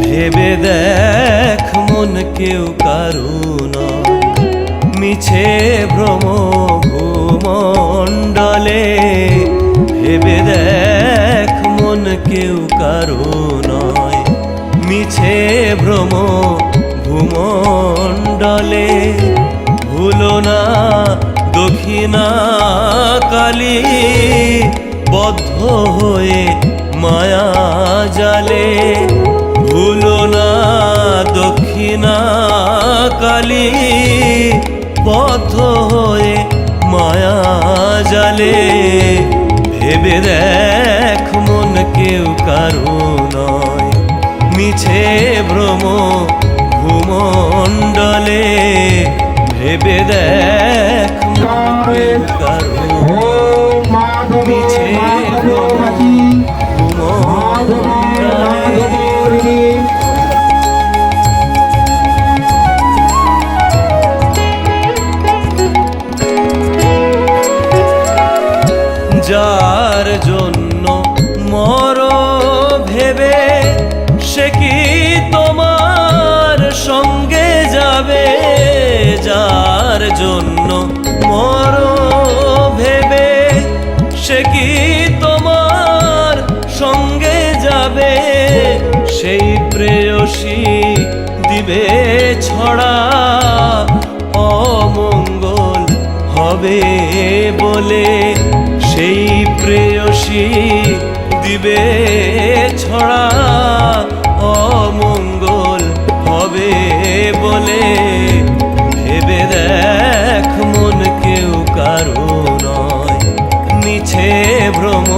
ভেবে দেখ মন কেউ কারু নয়, মিছে ভ্রম ভূমণ্ডলে। ভেবে দেখ মন কেউ কারু নয়, মিছে ভ্রম ভূমণ্ডলে। ভুলো না দক্ষিণা কালী, বদ্ধ হয়ে মায়া জালে। ভুলো না দক্ষিণা কালী, বদ্ধ হয়ে মায়া জালে। ভেবে দেখ মন কেউ কারু নয়, মিছে ভ্রম ভূমণ্ডলে। ভেবে দেখ মন কেউ কারু মিছে ভ্রম ভূমণ্ডলে। যার জন্য মর ভেবে, সে কি তোমার সঙ্গে যাবে? যার জন্য মর ভেবে, সে কি তোমার সঙ্গে যাবে? সেই প্রেয়সী দিবে ছড়া, অমঙ্গল হবে বলে। সেই প্রেয়সী দিবে ছড়া, অমঙ্গল হবে বলে। ভেবে দেখ মন কেউ কারু নয়, মিছে ভ্রম